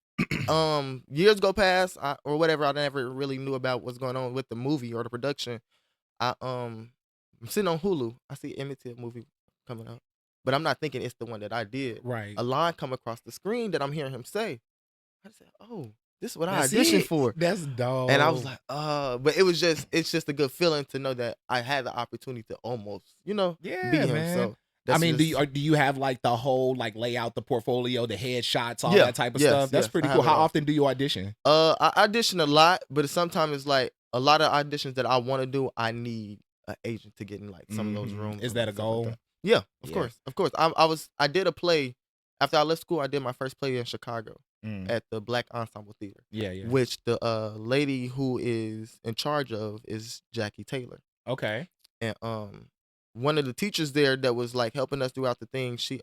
So, years go past, or whatever. I never really knew about what's going on with the movie or the production. I'm sitting on Hulu. I see Emmett Till movie coming up, but I'm not thinking it's the one that I did. Right. A line come across the screen that I'm hearing him say. I said, "Oh, this is what I That's auditioned it. for." That's dope. And I was like, but it's just a good feeling to know that I had the opportunity to almost, yeah, be him. man. So I mean, do just- you have like the whole like layout, the portfolio, the headshots, all Yeah, that type of yes, stuff? That's yes, pretty I cool. have it How all. often do you audition? I audition a lot, but sometimes it's like a lot of auditions that I want to do, I need an agent to get in like some of those Mhm. rooms. Is or that a stuff like goal? that. Yeah, of Yeah. course. I did a play after I left school. I did my first play in Chicago Mm. at the Black Ensemble Theater, Yeah, yeah. which the lady who is in charge of is Jackie Taylor. Okay. and one of the teachers there that was like helping us throughout the thing, she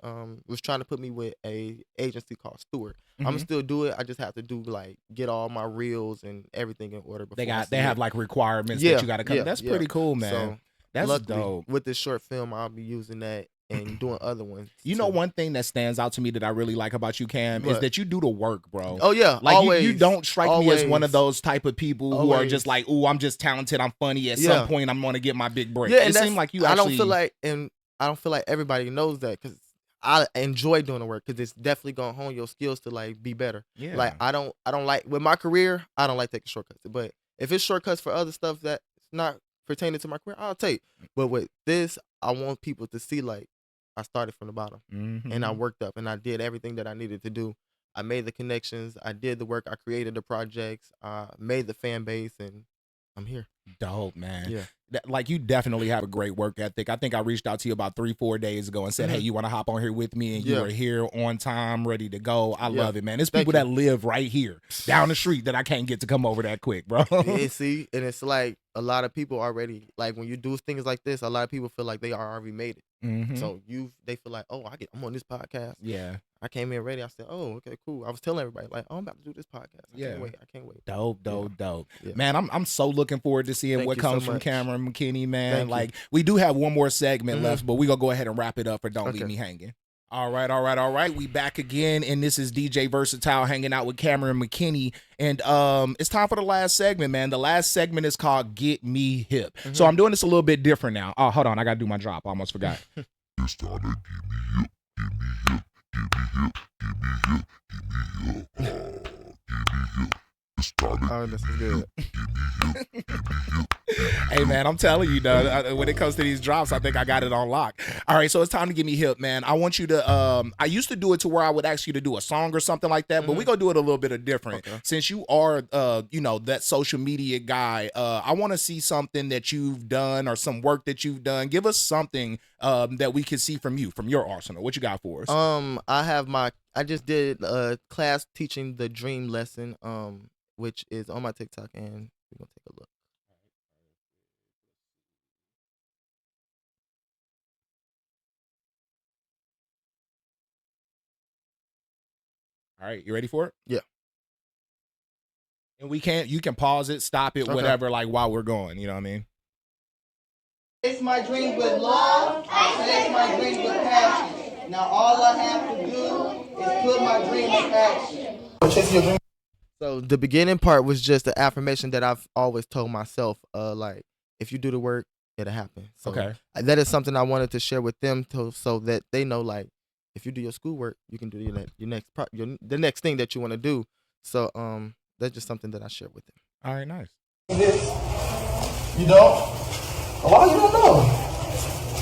was trying to put me with a agency called Stewart. I'm gonna still do it. I just have to do like get all my reels and everything in order before They have like requirements that you got to come. That's pretty cool, man. So That's luckily, dope. with this short film, I'll be using that and doing other ones. You know, one thing that stands out to me that I really like about you, Cam, is that you do the work, bro. Oh yeah, like always, you don't strike me as one of always. those type of people who are just like, "Ooh, I'm just talented, I'm funny. At some point, I'm gonna get my big break." Yeah, It seems like you. I Actually, don't feel like everybody knows that because I enjoy doing the work because it's definitely gonna hone your skills to like be better. Yeah. Like I don't like with my career, I don't like taking shortcuts. But if it's shortcuts for other stuff that's not pertaining to my career, I'll take. But with this, I want people to see like I started from the bottom and I worked up and I did everything that I needed to do. I made the connections, I did the work, I created the projects, I made the fan base, and I'm here. Dope, man. Yeah. Like you definitely have a great work ethic. I think I reached out to you about 3-4 days ago and said, "Hey, you want to hop on here with me?" And you were here on time, ready to go. I love it, man. It's people that live right here down the street that I can't get to come over that quick, bro. Yeah, see, and it's like a lot of people already like when you do things like this, a lot of people feel like they already made it. So they feel like, oh, I'm on this podcast. Yeah. I came in ready. I said, oh, okay, cool. I was telling everybody like, oh, I'm about to do this podcast. I can't wait. Dope. Yeah. Man, I'm so looking forward to seeing what comes from Cameron McKinney, man. Thank you. We do have one more segment left, but we're gonna go ahead and wrap it up, or don't leave me hanging. All right. We back again, and this is DJ Versityle hanging out with Cameron McKinney, and it's time for the last segment, man. The last segment is called Get Me Hip. So I'm doing this a little bit different now. Oh, hold on, I gotta do my drop. I almost forgot. It's time to give me hip. It's time to Oh, this is good. Hey, man, I'm telling you, though, when it comes to these drops, I think I got it on lock. All right, so it's time to get me hip, man. I want you to, I used to do it to where I would ask you to do a song or something like that, but we're going to do it a little bit of different. Okay. Since you are, that social media guy, I want to see something that you've done or some work that you've done. Give us something that we can see from you, from your arsenal. What you got for us? I just did a class teaching the dream lesson, which is on my TikTok, and we're going to take a look. All right, you ready for it? Yeah. And you can pause it, stop it, whatever, like while we're going, you know what I mean? Chase my dreams with love, chase my dreams with passion. Now all I have to do is put my dream in action. So the beginning part was just the affirmation that I've always told myself, like, if you do the work, it'll happen. So that is something I wanted to share with them so that they know, like, if you do your schoolwork, you can do the next thing that you want to do. So that's just something that I share with them. All right, nice. You don't? Why you don't know?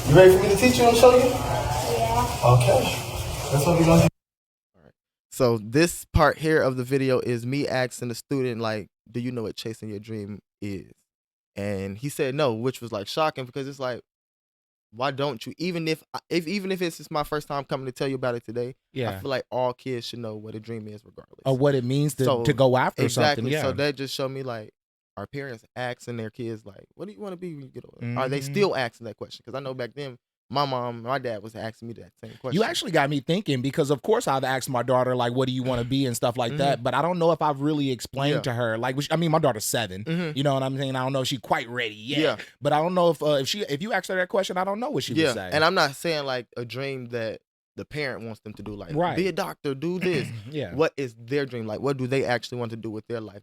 You ready for me to teach you and show you? Yeah. Okay. That's what we're gonna do. So this part here of the video is me asking the student, like, do you know what chasing your dream is? And he said no, which was like shocking because it's like, why don't you? Even if it's just my first time coming to tell you about it today, I feel like all kids should know what a dream is regardless. Or what it means to go after something. Yeah. So that just showed me like our parents asking their kids like, what do you want to be when you get older? Are they still asking that question? Because I know back then, my dad was asking me that same question. You actually got me thinking because, of course, I've asked my daughter, like, what do you want to be and stuff like that. But I don't know if I've really explained to her. Like, my daughter's 7. You know what I'm saying? I don't know if she's quite ready yet. Yeah. But I don't know if you asked her that question, I don't know what she would say. And I'm not saying like a dream that the parent wants them to do, like, be a doctor, do this. What is their dream? Like, what do they actually want to do with their life?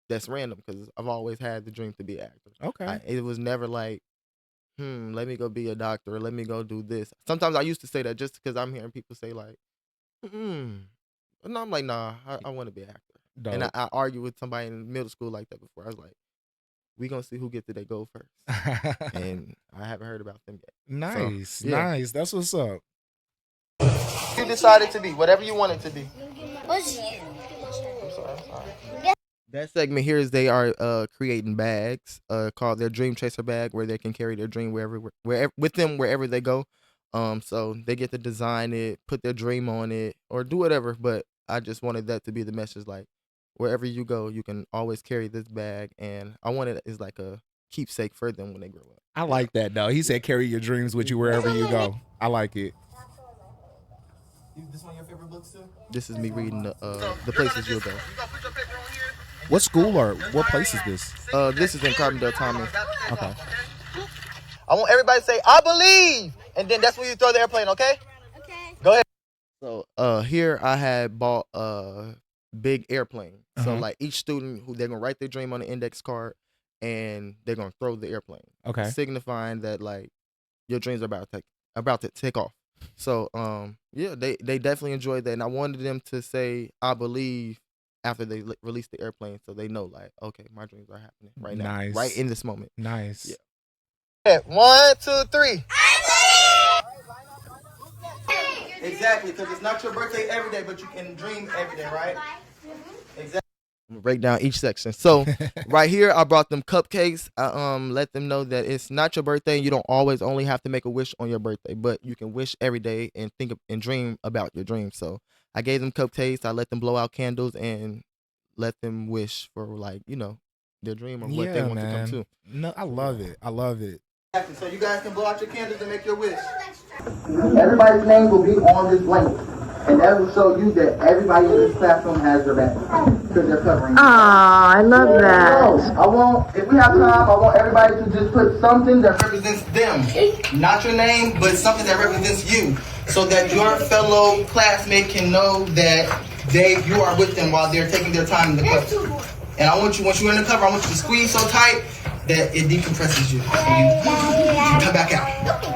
That's random because I've always had the dream to be an actor. Okay. It was never like, let me go be a doctor or let me go do this. Sometimes I used to say that just because I'm hearing people say like, and I'm like, nah, I want to be an actor. Dope. And I argued with somebody in middle school like that before. I was like, we gonna see who gets to their goal first. And I haven't heard about them yet. Nice, nice. That's what's up. You decided to be whatever you wanted to be. I'm sorry. That segment here is they are creating bags called their Dream Chaser bag, where they can carry their dream wherever with them wherever they go. So they get to design it, put their dream on it, or do whatever. But I just wanted that to be the message, like wherever you go, you can always carry this bag. And I wanted it as like a keepsake for them when they grow up. I like that though. He said carry your dreams with you wherever you go. I like it. This one your favorite books too? This is me reading the places you'll go. What school or what place is this? This is in Carbondale, Thomas. Okay. I want everybody to say, I believe. And then that's when you throw the airplane, okay? Okay. Go ahead. So here I had bought a big airplane. So Uh-huh. like each student who they're gonna write their dream on the index card and they're gonna throw the airplane. Okay. Signifying that like your dreams are about to take off. So yeah, they definitely enjoyed that, and I wanted them to say I believe after they release the airplane, so they know like okay, my dreams are happening right now, Nice. right in this moment. Nice. Yeah. 1, 2, 3. Exactly, because it's not your birthday every day, but you can dream every day, right? Exactly. I'm gonna break down each section. So right here, I brought them cupcakes. I let them know that it's not your birthday. You don't always only have to make a wish on your birthday, but you can wish every day and think of, and dream about your dreams. So I gave them cupcakes. I let them blow out candles and let them wish for like their dream or what they want to come to. No, I love it. I love it. Exactly. So you guys can blow out your candles and make your wish. Everybody's name will be on this blanket, and that will show you that everybody in this classroom has their back because they're covering. I love that. So I want, if we have time, I want everybody to just put something that represents them, not your name, but something that represents you, so that your fellow classmate can know that you are with them while they're taking their time in the cover. And I want you, once you're in the cover, I want you to squeeze so tight that it decompresses you. And you come back out.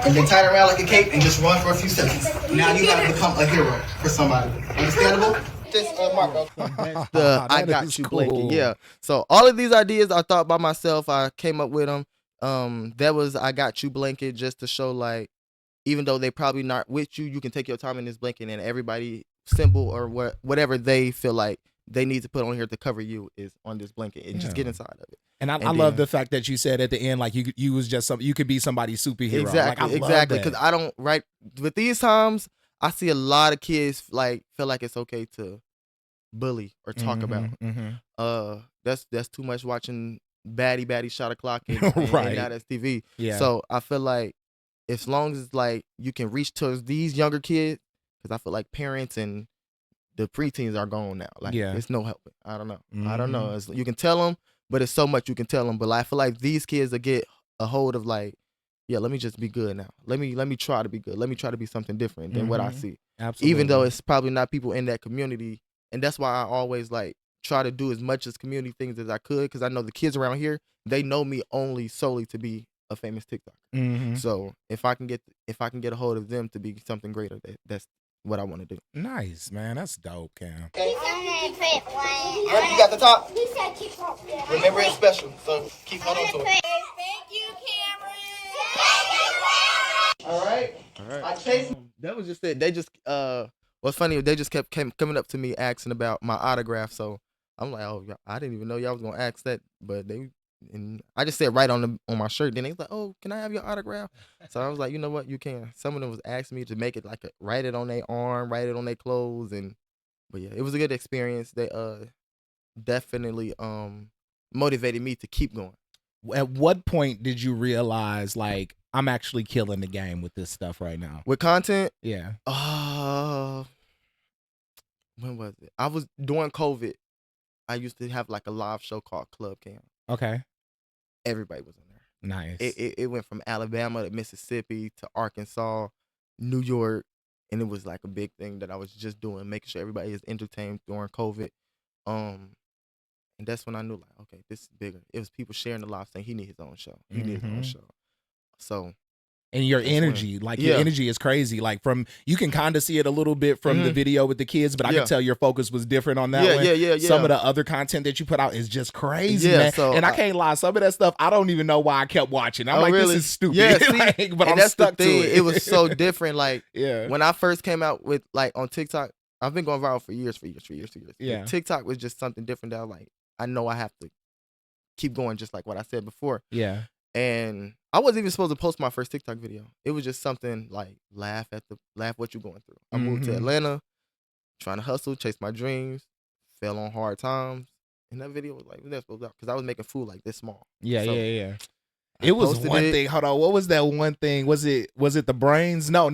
And then tie it around like a cape and just run for a few seconds. Now you have become a hero for somebody. Understandable? This Marco. The I That got is you cool. blanket. Yeah. So all of these ideas I thought by myself. I came up with them. That was I got you blanket just to show like, even though they probably not with you, you can take your time in this blanket and everybody symbol or whatever they feel like they need to put on here to cover you is on this blanket and just get inside of it. And I And love then- the fact that you said at the end, like you was just you could be somebody's superhero. Exactly, Like, I love exactly. that. Because I don't with these times, I see a lot of kids like feel like it's okay to bully or talk about. That's too much watching baddie shot o'clock and Right. now that's TV. Yeah. So I feel like as long as like you can reach towards these younger kids, because I feel like parents and the preteens are gone now. Like Yeah. it's no helping. I don't know. You can tell them, but it's so much you can tell them. But I feel like these kids will get a hold of like, yeah, let me just be good now. Let me try to be good. Let me try to be something different than what I see. Absolutely. Even though it's probably not people in that community. And that's why I always like try to do as much as community things as I could, because I know the kids around here, they know me only solely to be a famous TikToker. So if I can get a hold of them to be something greater, that's what I want to do. Nice, man. That's dope, Cam. Ready? You got the top? Remember it's special, so keep on to it. Thank you, Cameron. All right? I chased That was just it. They just what's funny, they just kept coming up to me asking about my autograph. So I'm like, oh, I didn't even know y'all was gonna ask that, but and I just said right on my shirt. Then they was like, oh, can I have your autograph? So I was like, you know what, you can. Some of them was asking me to make it like write it on their arm, write it on their clothes, but yeah, it was a good experience. They definitely motivated me to keep going. At what point did you realize like I'm actually killing the game with this stuff right now? With content, Yeah. when was it? I was during COVID. I used to have like a live show called Club Cam. Okay. Everybody was in there. Nice. It went from Alabama to Mississippi to Arkansas, New York, and it was like a big thing that I was just doing, making sure everybody is entertained during COVID. And that's when I knew like, okay, this is bigger. It was people sharing the live saying he need his own show. He need his own show. So And your That's energy, like your Yeah. energy is crazy. Like you can kind of see it a little bit from the video with the kids, but I Yeah. can tell your focus was different on that Yeah, one. yeah. Some of the other content that you put out is just crazy, Yeah, man. so And I can't lie, some of that stuff I don't even know why I kept watching. I'm Oh, like, really? this is stupid. Yeah, see, Like, but and I'm that's stuck the thing. to it. It was so different. Like yeah. when I first came out with like on TikTok, I've been going viral for years. Yeah. TikTok was just something different that I know I have to keep going, just like what I said before. Yeah. And I wasn't even supposed to post my first TikTok video. It was just something like laugh what you're going through. I moved to Atlanta, trying to hustle, chase my dreams, fell on hard times. And that video was like, that's because I was making food like this small. Yeah, So, yeah. It was posted one it. thing. Hold on. What was that one thing? Was it the brains? No.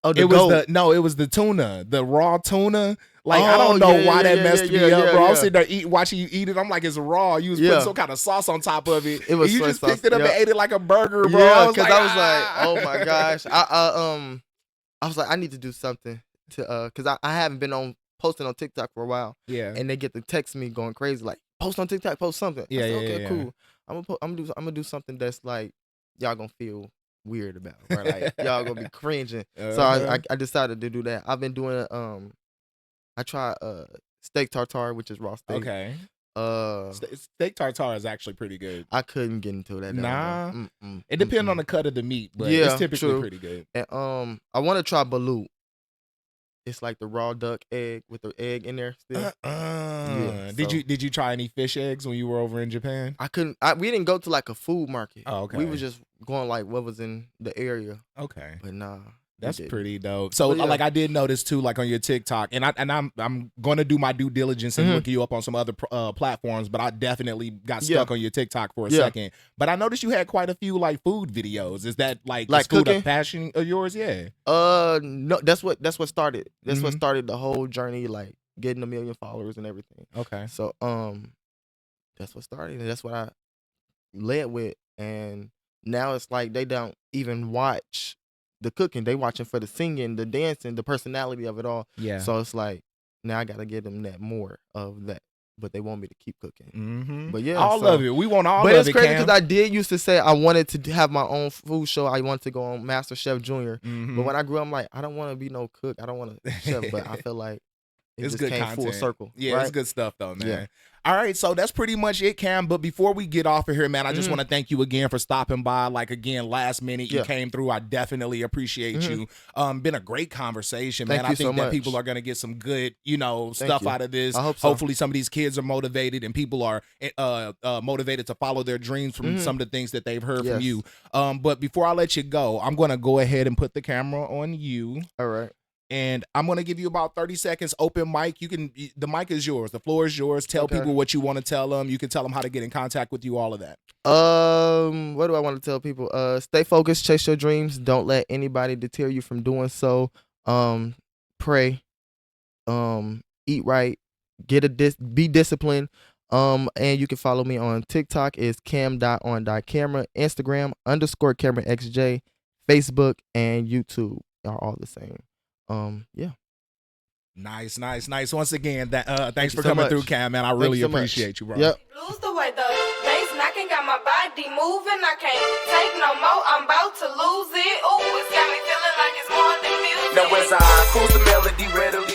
Oh, It was the tuna, the raw tuna. Like I Oh, don't know yeah, why yeah, that yeah, messed yeah, me up, yeah, bro. I'm yeah. sitting there watching you eat it. I'm like, it's raw. You was Yeah. putting some kind of sauce on top of it. It was and you soy just sauce, picked it up yeah. and ate it like a burger, bro. Yeah, I was because like, I was like, "Ah." oh my gosh. I was like, I need to do something to because I haven't been on posting on TikTok for a while. Yeah. And they get to text me going crazy, like, post on TikTok, post something. Yeah, I said, yeah, okay, yeah. cool. I'm gonna do something that's like y'all gonna feel weird about, or like y'all gonna be cringing. So Uh-huh. I decided to do that. I've been doing I tried steak tartare, which is raw steak. Okay. Uh, Steak tartare is actually pretty good. I couldn't get into that. Nah. Mm-mm, It depends mm-mm. on the cut of the meat, but Yeah, it's typically true. pretty good. And I want to try balut. It's like the raw duck egg with the egg in there still. Yeah, Did so- you try any fish eggs when you were over in Japan? I couldn't. We didn't go to like a food market. Oh, okay. We was just going like what was in the area. Okay. But nah, we That's didn't. pretty dope. So But yeah. like I did notice too, like on your TikTok, and I'm going to do my due diligence and Mhm. look you up on some other platforms, but I definitely got Yeah. stuck on your TikTok for a Yeah. second. But I noticed you had quite a few like food videos. Is that like Like is food a cooking? passion of yours? Yeah. No, that's what started. That's what Mhm. started the whole journey, like getting 1 million followers and everything. Okay. So that's what started, and that's what I led with. And now it's like they don't even watch the cooking; they watching for the singing, the dancing, the personality of it all. Yeah. So it's like now I gotta give them that more of that, but they want me to keep cooking. Mm-hmm. But yeah, all so- of it. We want all But of it's it. crazy Cam. because I did used to say I wanted to have my own food show. I wanted to go on Master Chef Junior. Mhm. But when I grew up, I'm like, I don't want to be no cook. I don't want to chef. But I feel like it It's just good came content. full circle. Yeah, right? it's good stuff though, man. Yeah. All right, so that's pretty much it, Cam. But before we get off of here, man, I just Mhm. want to thank you again for stopping by. Like again, last minute you Yeah. came through. I definitely appreciate Mhm. you. Been a great conversation, Thank man. I you think so that much. people are gonna get some good, Thank stuff you. out of this. I hope so. Hopefully, some of these kids are motivated and people are motivated to follow their dreams from Mhm. some of the things that they've heard from Yes. you. But before I let you go, I'm gonna go ahead and put the camera on you. All right. And I'm gonna give you about 30 seconds open mic. The mic is yours. The floor is yours. Tell Okay. people what you want to tell them. You can tell them how to get in contact with you. All of that. What do I want to tell people? Stay focused, chase your dreams. Don't let anybody deter you from doing so. Pray. Eat right. Be disciplined. And you can follow me on TikTok is cam.on.camera, Instagram _CameronXJ, Facebook and YouTube are all the same. Yeah. Nice. Once again, thanks you for so coming much. through, Cam, man. I Thank really you so much. appreciate you, bro. Yep. Lose the way the bass knocking got my body moving. I can't take no more. I'm about to lose it. Ooh, it's got me feeling like it's more than music. Now as I cruise the melody readily